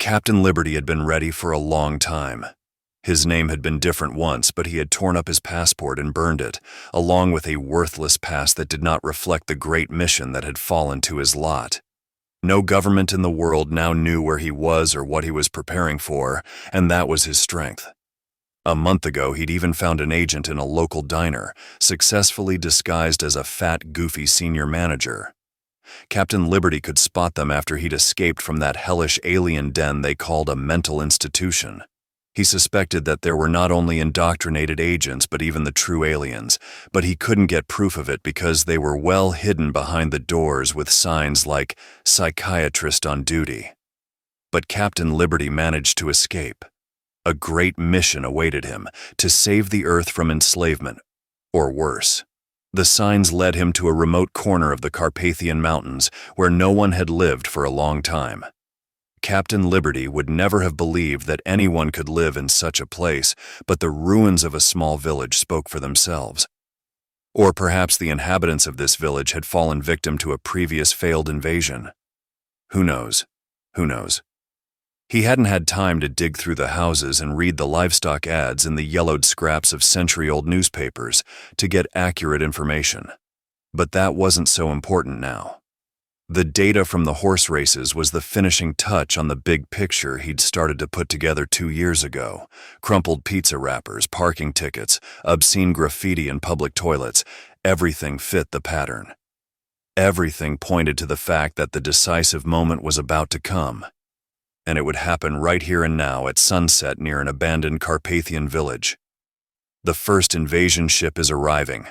Captain Liberty had been ready for a long time. His name had been different once, but he had torn up his passport and burned it, along with a worthless past that did not reflect the great mission that had fallen to his lot. No government in the world now knew where he was or what he was preparing for, and that was his strength. A month ago, he'd even found an agent in a local diner, successfully disguised as a fat, goofy senior manager. Captain Liberty could spot them after he'd escaped from that hellish alien den they called a mental institution. He suspected that there were not only indoctrinated agents but even the true aliens, but he couldn't get proof of it because they were well hidden behind the doors with signs like "Psychiatrist on duty." But Captain Liberty managed to escape. A great mission awaited him, to save the Earth from enslavement, or worse. The signs led him to a remote corner of the Carpathian Mountains where no one had lived for a long time. Captain Liberty would never have believed that anyone could live in such a place, but the ruins of a small village spoke for themselves. Or perhaps the inhabitants of this village had fallen victim to a previous failed invasion. Who knows? Who knows? He hadn't had time to dig through the houses and read the livestock ads in the yellowed scraps of century-old newspapers to get accurate information. But that wasn't so important now. The data from the horse races was the finishing touch on the big picture he'd started to put together 2 years ago. Crumpled pizza wrappers, parking tickets, obscene graffiti in public toilets, everything fit the pattern. Everything pointed to the fact that the decisive moment was about to come. And it would happen right here and now at sunset near an abandoned Carpathian village. The first invasion ship is arriving.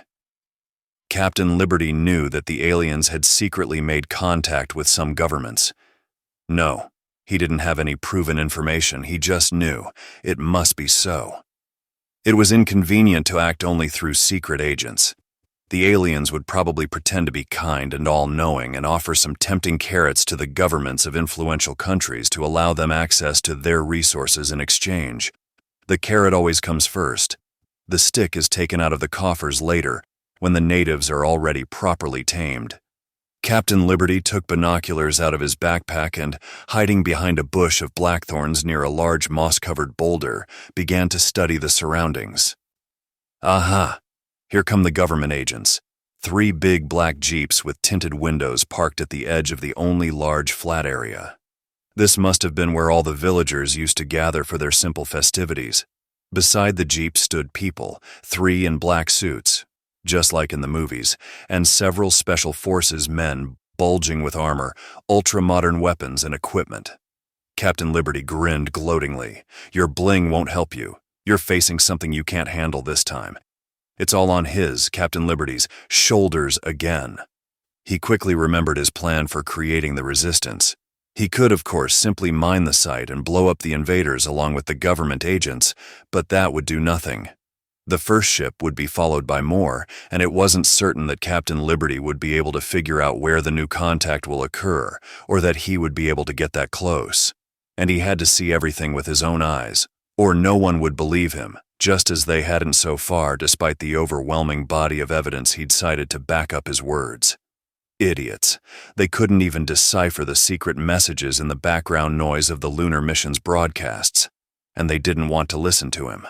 Captain Liberty knew that the aliens had secretly made contact with some governments. No, he didn't have any proven information, he just knew it must be so. It was inconvenient to act only through secret agents. The aliens would probably pretend to be kind and all-knowing and offer some tempting carrots to the governments of influential countries to allow them access to their resources in exchange. The carrot always comes first. The stick is taken out of the coffers later, when the natives are already properly tamed. Captain Liberty took binoculars out of his backpack and, hiding behind a bush of blackthorns near a large moss-covered boulder, began to study the surroundings. Aha! Here come the government agents. 3 big black jeeps with tinted windows parked at the edge of the only large flat area. This must have been where all the villagers used to gather for their simple festivities. Beside the jeep stood people, 3 in black suits, just like in the movies, and several special forces men bulging with armor, ultra-modern weapons and equipment. Captain Liberty grinned gloatingly. Your bling won't help you. You're facing something you can't handle this time. It's all on his, Captain Liberty's, shoulders again. He quickly remembered his plan for creating the resistance. He could, of course, simply mine the site and blow up the invaders along with the government agents, but that would do nothing. The first ship would be followed by more, and it wasn't certain that Captain Liberty would be able to figure out where the new contact will occur, or that he would be able to get that close. And he had to see everything with his own eyes, or no one would believe him, just as they hadn't so far despite the overwhelming body of evidence he'd cited to back up his words. Idiots. They couldn't even decipher the secret messages in the background noise of the lunar mission's broadcasts, and they didn't want to listen to him.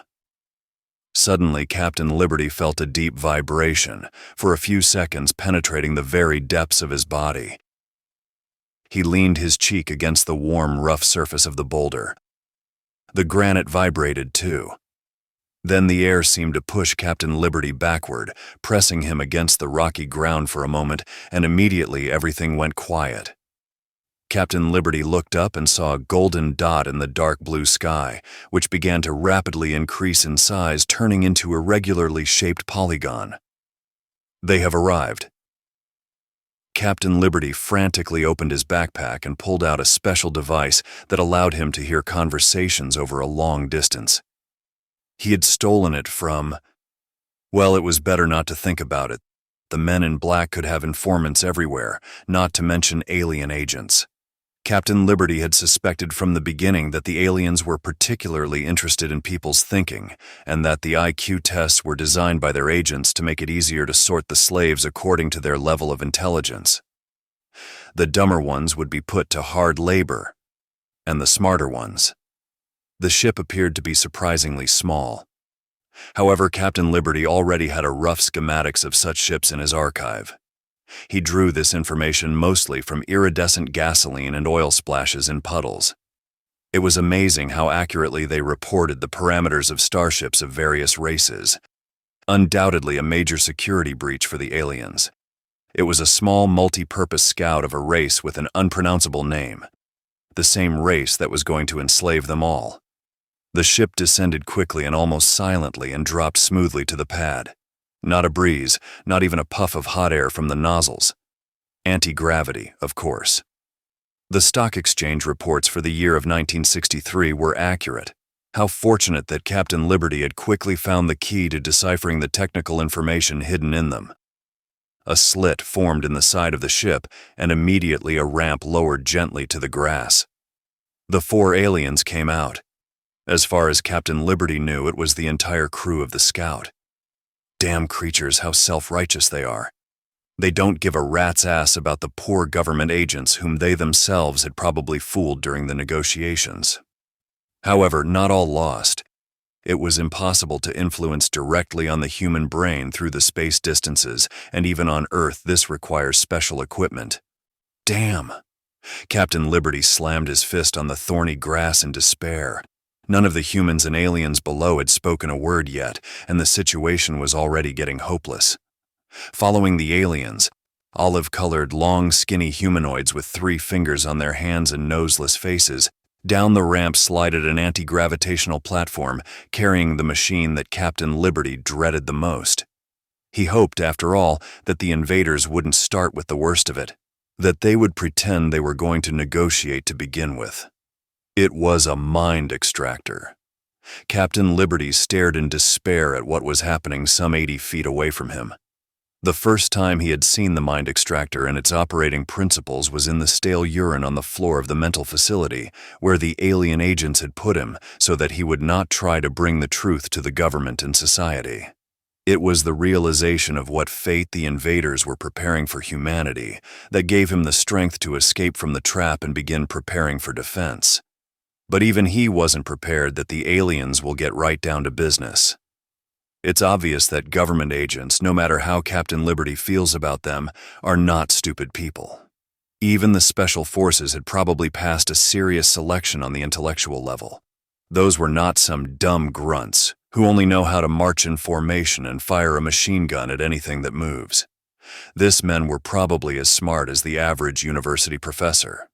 Suddenly, Captain Liberty felt a deep vibration, for a few seconds penetrating the very depths of his body. He leaned his cheek against the warm, rough surface of the boulder. The granite vibrated too. Then the air seemed to push Captain Liberty backward, pressing him against the rocky ground for a moment, and immediately everything went quiet. Captain Liberty looked up and saw a golden dot in the dark blue sky, which began to rapidly increase in size, turning into a regularly shaped polygon. They have arrived. Captain Liberty frantically opened his backpack and pulled out a special device that allowed him to hear conversations over a long distance. He had stolen it from... Well, it was better not to think about it. The men in black could have informants everywhere, not to mention alien agents. Captain Liberty had suspected from the beginning that the aliens were particularly interested in people's thinking, and that the IQ tests were designed by their agents to make it easier to sort the slaves according to their level of intelligence. The dumber ones would be put to hard labor. and the smarter ones. The ship appeared to be surprisingly small. However, Captain Liberty already had a rough schematics of such ships in his archive. He drew this information mostly from iridescent gasoline and oil splashes in puddles. It was amazing how accurately they reported the parameters of starships of various races. Undoubtedly a major security breach for the aliens. It was a small multi-purpose scout of a race with an unpronounceable name. The same race that was going to enslave them all. The ship descended quickly and almost silently and dropped smoothly to the pad. Not a breeze, not even a puff of hot air from the nozzles. Anti-gravity, of course. The stock exchange reports for the year of 1963 were accurate. How fortunate that Captain Liberty had quickly found the key to deciphering the technical information hidden in them. A slit formed in the side of the ship, and immediately a ramp lowered gently to the grass. The 4 aliens came out. As far as Captain Liberty knew, it was the entire crew of the Scout. Damn creatures, how self-righteous they are. They don't give a rat's ass about the poor government agents whom they themselves had probably fooled during the negotiations. However, not all lost. It was impossible to influence directly on the human brain through the space distances, and even on Earth this requires special equipment. Damn! Captain Liberty slammed his fist on the thorny grass in despair. None of the humans and aliens below had spoken a word yet, and the situation was already getting hopeless. Following the aliens, olive-colored, long, skinny humanoids with 3 fingers on their hands and noseless faces, down the ramp slided an anti-gravitational platform carrying the machine that Captain Liberty dreaded the most. He hoped, after all, that the invaders wouldn't start with the worst of it, that they would pretend they were going to negotiate to begin with. It was a mind extractor. Captain Liberty stared in despair at what was happening some 80 feet away from him. The first time he had seen the mind extractor and its operating principles was in the stale urine on the floor of the mental facility, where the alien agents had put him so that he would not try to bring the truth to the government and society. It was the realization of what fate the invaders were preparing for humanity that gave him the strength to escape from the trap and begin preparing for defense. But even he wasn't prepared that the aliens will get right down to business. It's obvious that government agents, no matter how Captain Liberty feels about them, are not stupid people. Even the special forces had probably passed a serious selection on the intellectual level. Those were not some dumb grunts who only know how to march in formation and fire a machine gun at anything that moves. These men were probably as smart as the average university professor.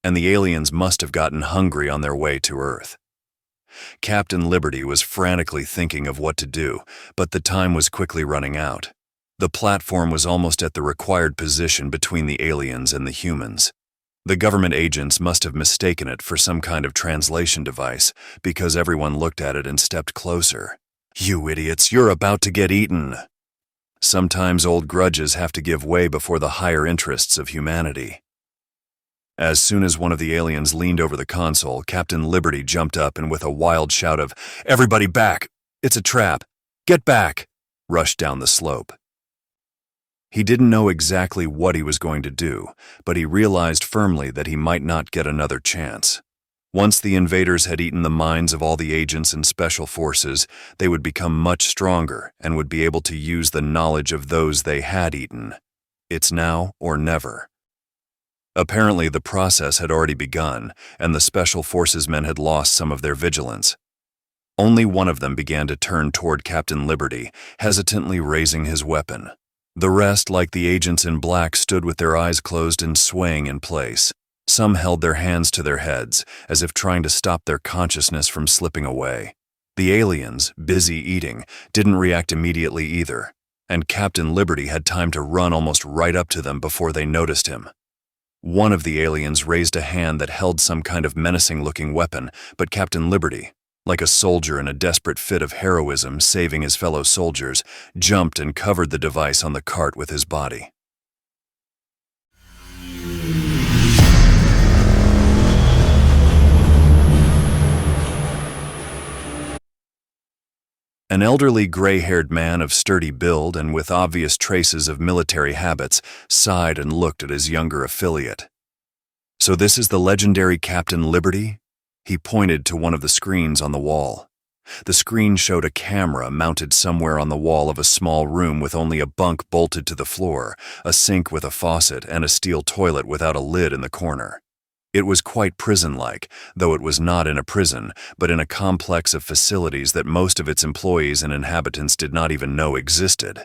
And the aliens must have gotten hungry on their way to Earth. Captain Liberty was frantically thinking of what to do, but the time was quickly running out. The platform was almost at the required position between the aliens and the humans. The government agents must have mistaken it for some kind of translation device, because everyone looked at it and stepped closer. "You idiots, you're about to get eaten!" Sometimes old grudges have to give way before the higher interests of humanity. As soon as one of the aliens leaned over the console, Captain Liberty jumped up and with a wild shout of, "Everybody back! It's a trap! Get back!" rushed down the slope. He didn't know exactly what he was going to do, but he realized firmly that he might not get another chance. Once the invaders had eaten the minds of all the agents and special forces, they would become much stronger and would be able to use the knowledge of those they had eaten. It's now or never. Apparently, the process had already begun, and the Special Forces men had lost some of their vigilance. Only one of them began to turn toward Captain Liberty, hesitantly raising his weapon. The rest, like the agents in black, stood with their eyes closed and swaying in place. Some held their hands to their heads, as if trying to stop their consciousness from slipping away. The aliens, busy eating, didn't react immediately either, and Captain Liberty had time to run almost right up to them before they noticed him. One of the aliens raised a hand that held some kind of menacing-looking weapon, but Captain Liberty, like a soldier in a desperate fit of heroism saving his fellow soldiers, jumped and covered the device on the cart with his body. An elderly gray-haired man of sturdy build and with obvious traces of military habits sighed and looked at his younger affiliate. So this is the legendary Captain Liberty? He pointed to one of the screens on the wall. The screen showed a camera mounted somewhere on the wall of a small room with only a bunk bolted to the floor, a sink with a faucet, and a steel toilet without a lid in the corner. It was quite prison-like, though it was not in a prison, but in a complex of facilities that most of its employees and inhabitants did not even know existed.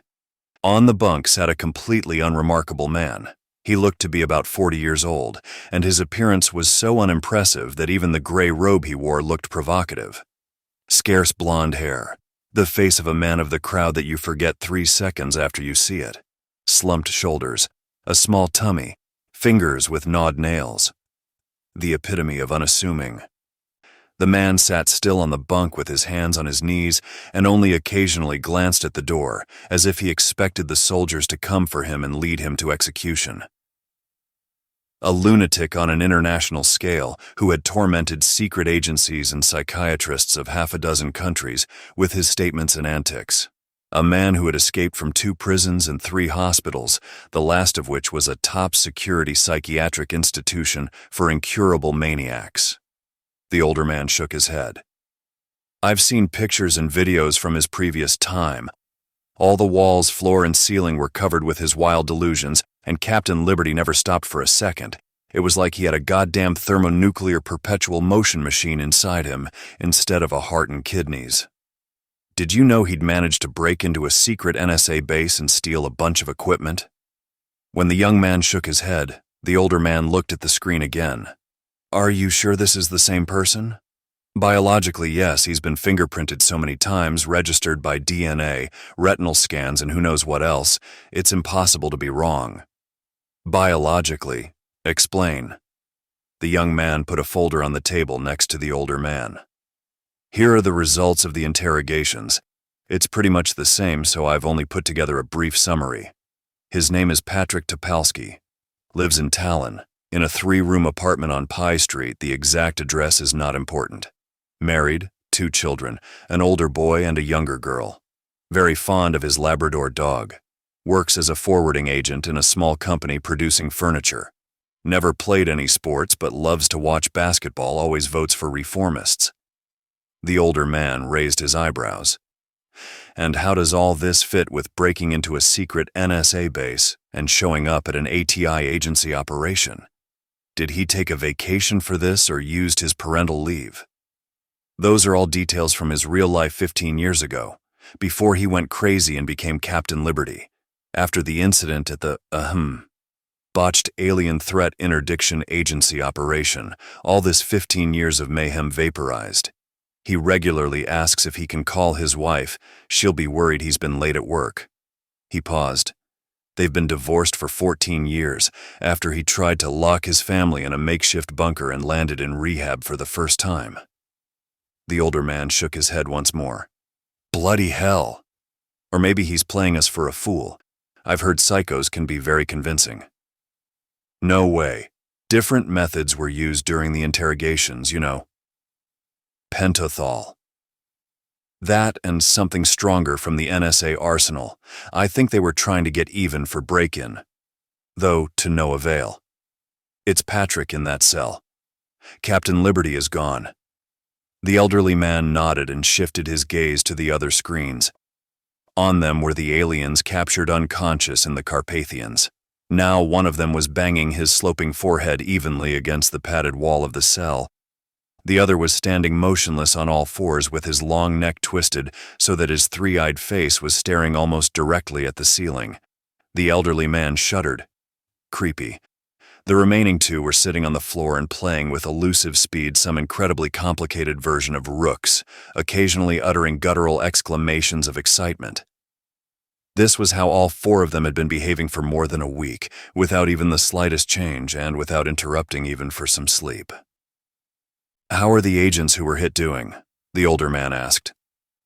On the bunk sat a completely unremarkable man. He looked to be about 40 years old, and his appearance was so unimpressive that even the gray robe he wore looked provocative. Scarce blonde hair, the face of a man of the crowd that you forget 3 seconds after you see it. Slumped shoulders, a small tummy, fingers with gnawed nails. The epitome of unassuming. The man sat still on the bunk with his hands on his knees and only occasionally glanced at the door, as if he expected the soldiers to come for him and lead him to execution. A lunatic on an international scale who had tormented secret agencies and psychiatrists of 6 countries with his statements and antics. A man who had escaped from 2 prisons and 3 hospitals, the last of which was a top-security psychiatric institution for incurable maniacs. The older man shook his head. I've seen pictures and videos from his previous time. All the walls, floor, and ceiling were covered with his wild delusions, and Captain Liberty never stopped for a second. It was like he had a goddamn thermonuclear perpetual motion machine inside him instead of a heart and kidneys. Did you know he'd managed to break into a secret NSA base and steal a bunch of equipment? When the young man shook his head, the older man looked at the screen again. Are you sure this is the same person? Biologically, yes, he's been fingerprinted so many times, registered by DNA, retinal scans, and who knows what else, it's impossible to be wrong. Biologically, explain. The young man put a folder on the table next to the older man. Here are the results of the interrogations. It's pretty much the same, so I've only put together a brief summary. His name is Patrick Topalski. Lives in Tallinn, in a 3-room apartment on Pie Street. The exact address is not important. Married, 2 children, an older boy and a younger girl. Very fond of his Labrador dog. Works as a forwarding agent in a small company producing furniture. Never played any sports but loves to watch basketball, always votes for reformists. The older man raised his eyebrows. And how does all this fit with breaking into a secret NSA base and showing up at an ATI agency operation? Did he take a vacation for this or used his parental leave? Those are all details from his real life 15 years ago, before he went crazy and became Captain Liberty, after the incident at the, botched alien threat interdiction agency operation. All this 15 years of mayhem vaporized. He regularly asks if he can call his wife. She'll be worried he's been late at work. He paused. They've been divorced for 14 years after he tried to lock his family in a makeshift bunker and landed in rehab for the first time. The older man shook his head once more. Bloody hell. Or maybe he's playing us for a fool. I've heard psychos can be very convincing. No way. Different methods were used during the interrogations, you know. Pentothal. That and something stronger from the NSA arsenal. I think they were trying to get even for break-in. Though to no avail. It's Patrick in that cell. Captain Liberty is gone. The elderly man nodded and shifted his gaze to the other screens. On them were the aliens captured unconscious in the Carpathians. Now one of them was banging his sloping forehead evenly against the padded wall of the cell. The other was standing motionless on all fours with his long neck twisted so that his 3-eyed face was staring almost directly at the ceiling. The elderly man shuddered. Creepy. The remaining 2 were sitting on the floor and playing with elusive speed some incredibly complicated version of rooks, occasionally uttering guttural exclamations of excitement. This was how all 4 of them had been behaving for more than a week, without even the slightest change and without interrupting even for some sleep. How are the agents who were hit doing? The older man asked.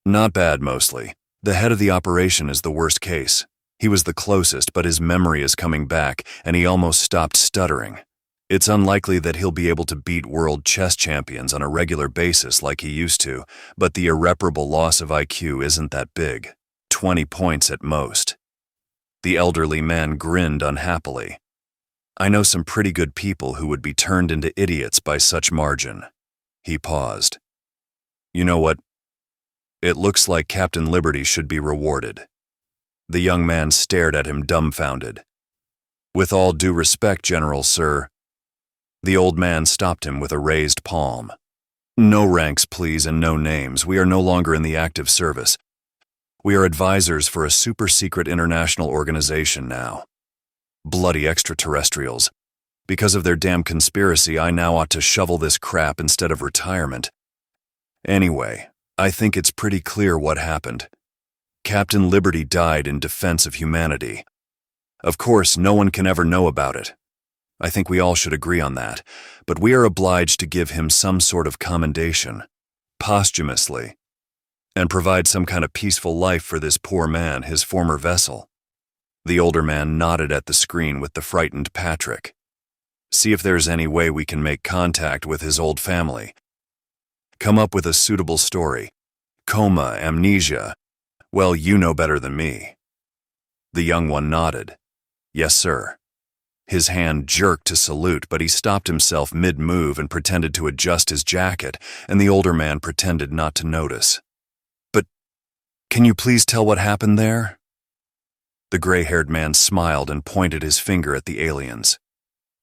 Not bad, mostly. The head of the operation is the worst case. He was the closest, but his memory is coming back, and he almost stopped stuttering. It's unlikely that he'll be able to beat world chess champions on a regular basis like he used to, but the irreparable loss of IQ isn't that big. 20 points at most. The elderly man grinned unhappily. I know some pretty good people who would be turned into idiots by such margin." He paused. "You know what? It looks like Captain Liberty should be rewarded." The young man stared at him dumbfounded. "With all due respect, General, sir." The old man stopped him with a raised palm. "No ranks, please, and no names. We are no longer in the active service. We are advisors for a super-secret international organization now. Bloody extraterrestrials. Because of their damn conspiracy, I now ought to shovel this crap instead of retirement. Anyway, I think it's pretty clear what happened. Captain Liberty died in defense of humanity. Of course, no one can ever know about it. I think we all should agree on that, but we are obliged to give him some sort of commendation, posthumously, and provide some kind of peaceful life for this poor man, his former vessel." The older man nodded at the screen with the frightened Patrick. "See if there's any way we can make contact with his old family. Come up with a suitable story. Coma, amnesia. Well, you know better than me." The young one nodded. "Yes, sir." His hand jerked to salute, but he stopped himself mid-move and pretended to adjust his jacket, and the older man pretended not to notice. "But can you please tell what happened there?" The gray-haired man smiled and pointed his finger at the aliens.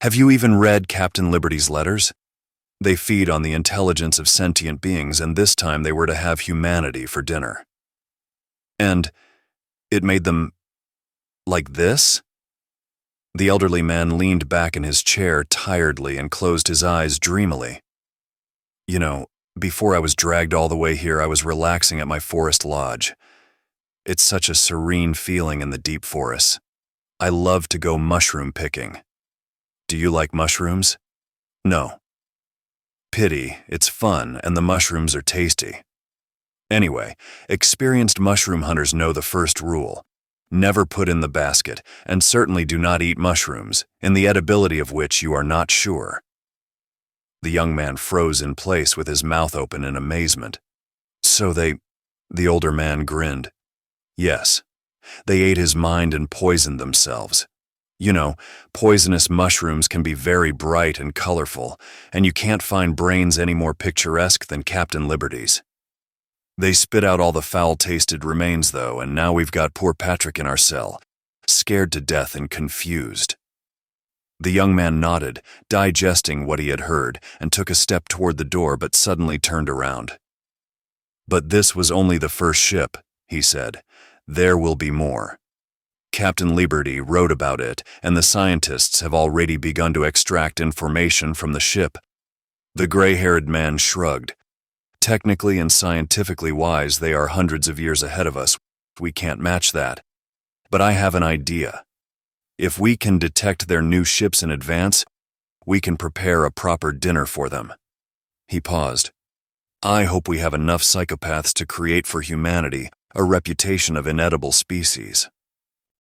"Have you even read Captain Liberty's letters? They feed on the intelligence of sentient beings, and this time they were to have humanity for dinner. And it made them like this?" The elderly man leaned back in his chair tiredly and closed his eyes dreamily. "You know, before I was dragged all the way here, I was relaxing at my forest lodge. It's such a serene feeling in the deep forests. I love to go mushroom picking. Do you like mushrooms?" "No." "Pity, it's fun and the mushrooms are tasty. Anyway, experienced mushroom hunters know the first rule. Never put in the basket, and certainly do not eat mushrooms, in the edibility of which you are not sure." The young man froze in place with his mouth open in amazement. "So the older man grinned. "Yes, they ate his mind and poisoned themselves. You know, poisonous mushrooms can be very bright and colorful, and you can't find brains any more picturesque than Captain Liberty's. They spit out all the foul-tasted remains, though, and now we've got poor Patrick in our cell, scared to death and confused." The young man nodded, digesting what he had heard, and took a step toward the door but suddenly turned around. "But this was only the first ship," he said. "There will be more. Captain Liberty wrote about it, and the scientists have already begun to extract information from the ship." The gray-haired man shrugged. "Technically and scientifically wise, they are hundreds of years ahead of us. We can't match that. But I have an idea. If we can detect their new ships in advance, we can prepare a proper dinner for them." He paused. "I hope we have enough psychopaths to create for humanity a reputation of inedible species."